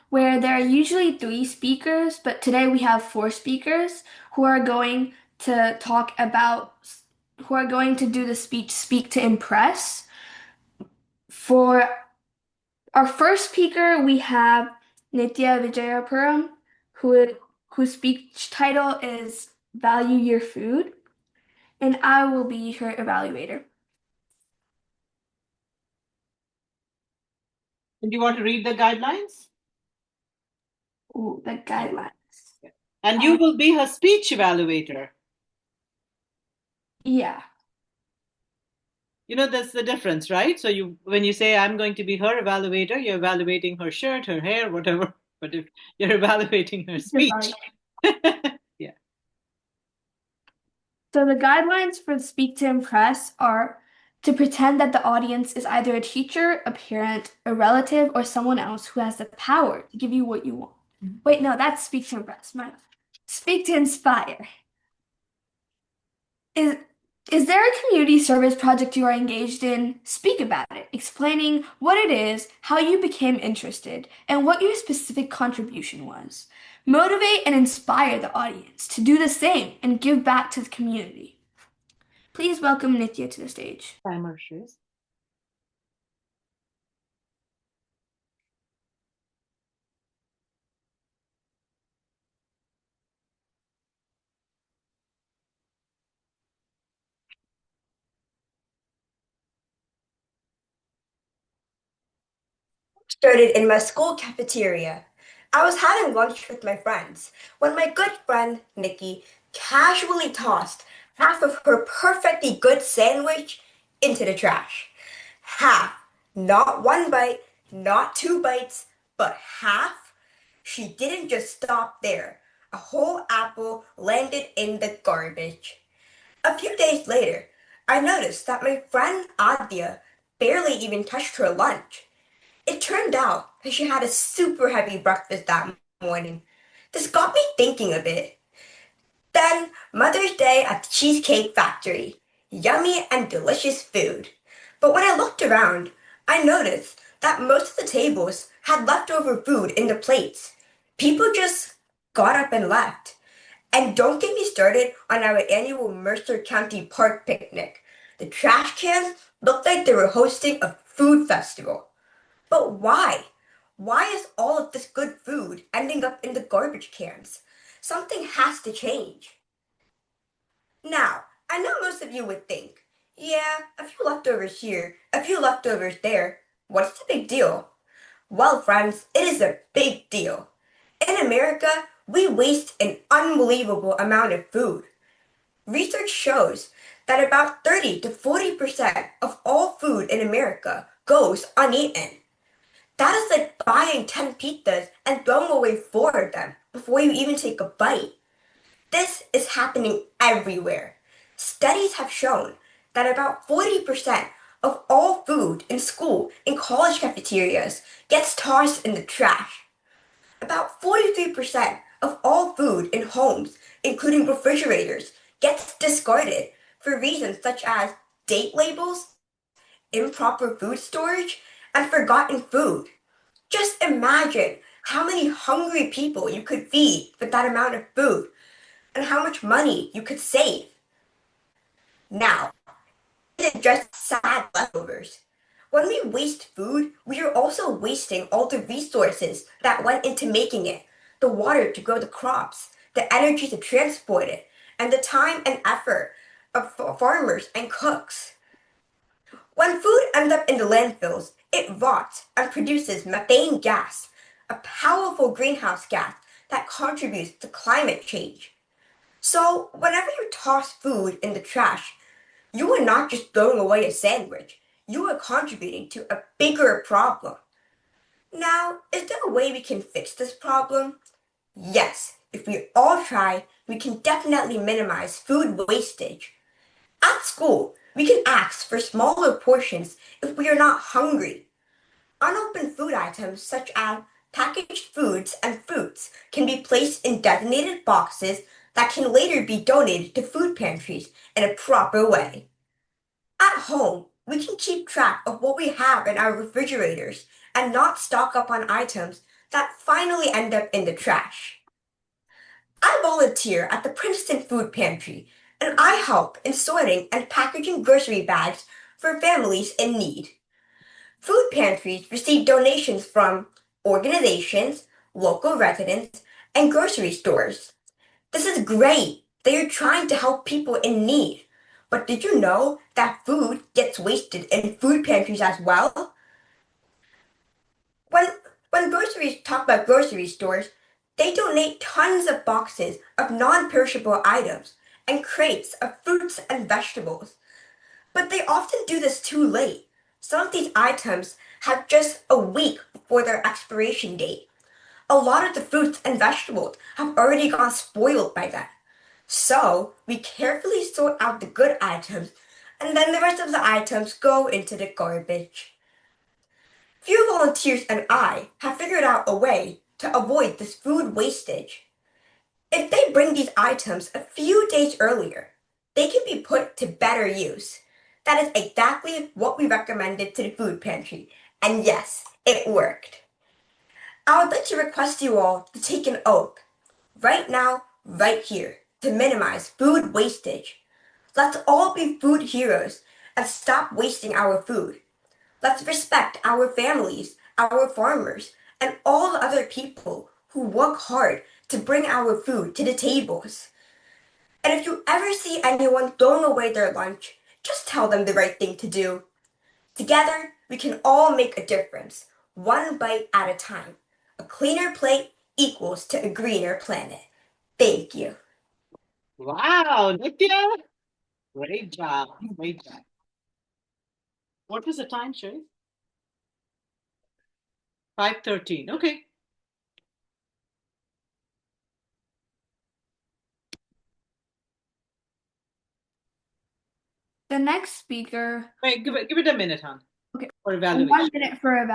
where there are usually three speakers, but today we have four speakers who are going to talk about, who are going to do the speech Speak to Impress. For our first speaker, we have Nitya Vijayapuram, who, whose speech title is Value Your Food, and I will be her evaluator. And do you want to read the guidelines? Ooh, the guidelines. And you will be her speech evaluator. Yeah. You know, that's the difference, right? So when you say I'm going to be her evaluator, you're evaluating her shirt, her hair, whatever. But if you're evaluating her speech, yeah. So the guidelines for Speak to Impress are to pretend that the audience is either a teacher, a parent, a relative, or someone else who has the power to give you what you want. Wait, no, that's Speak to Impress. Speak to Inspire. Is is there a community service project you are engaged in? Speak about it, explaining what it is, how you became interested, and what your specific contribution was. Motivate and inspire the audience to do the same and give back to the community. Please welcome Nitya to the stage. Timer shows. Started in my school cafeteria. I was having lunch with my friends when my good friend Nikki casually tossed half of her perfectly good sandwich into the trash. Half. Not one bite, not two bites, but half. She didn't just stop there. A whole apple landed in the garbage. A few days later, I noticed that my friend Adya barely even touched her lunch. It turned out that she had a super heavy breakfast that morning. This got me thinking a bit. Then, Mother's Day at the Cheesecake Factory. Yummy and delicious food. But when I looked around, I noticed that most of the tables had leftover food in the plates. People just got up and left. And don't get me started on our annual Mercer County Park picnic. The trash cans looked like they were hosting a food festival. But why? Why is all of this good food ending up in the garbage cans? Something has to change. Now, I know most of you would think, yeah, a few leftovers here, a few leftovers there. What's the big deal? Well, friends, it is a big deal. In America, we waste an unbelievable amount of food. Research shows that about 30 to 40% of all food in America goes uneaten. That is like buying 10 pizzas and throwing away four of them before you even take a bite. This is happening everywhere. Studies have shown that about 40% of all food in school and college cafeterias gets tossed in the trash. About 43% of all food in homes, including refrigerators, gets discarded for reasons such as date labels, improper food storage, and forgotten food. Just imagine how many hungry people you could feed with that amount of food and how much money you could save. Now, it isn't just sad leftovers. When we waste food, we are also wasting all the resources that went into making it, the water to grow the crops, the energy to transport it, and the time and effort of farmers and cooks. When food ends up in the landfills, it rots and produces methane gas, a powerful greenhouse gas that contributes to climate change. So, whenever you toss food in the trash, you are not just throwing away a sandwich, you are contributing to a bigger problem. Now, is there a way we can fix this problem? Yes, if we all try, we can definitely minimize food wastage. At school, we can ask for smaller portions if we are not hungry. Unopened food items such as packaged foods and fruits can be placed in designated boxes that can later be donated to food pantries in a proper way. At home, we can keep track of what we have in our refrigerators and not stock up on items that finally end up in the trash. I volunteer at the Princeton Food Pantry, and I help in sorting and packaging grocery bags for families in need. Food pantries receive donations from organizations, local residents, and grocery stores. This is great. They are trying to help people in need. But did you know that food gets wasted in food pantries as well? When when groceries talk about grocery stores, they donate tons of boxes of non-perishable items and crates of fruits and vegetables. But they often do this too late. Some of these items have just a week before their expiration date. A lot of the fruits and vegetables have already gone spoiled by then. So we carefully sort out the good items, and then the rest of the items go into the garbage. Few volunteers and I have figured out a way to avoid this food wastage. If they bring these items a few days earlier, they can be put to better use. That is exactly what we recommended to the food pantry, and yes, it worked. I would like to request you all to take an oath, right now, right here, to minimize food wastage. Let's all be food heroes and stop wasting our food. Let's respect our families, our farmers, and all the other people who work hard to bring our food to the tables. And if you ever see anyone throwing away their lunch, just tell them the right thing to do. Together, we can all make a difference, one bite at a time. A cleaner plate equals to a greener planet. Thank you. Wow, Nitya, great job. Great job. What was the time, Sherry? 5:13. Okay. The next speaker. Wait, give it a minute, hon. Okay. For 1 evaluation. minute for evaluation.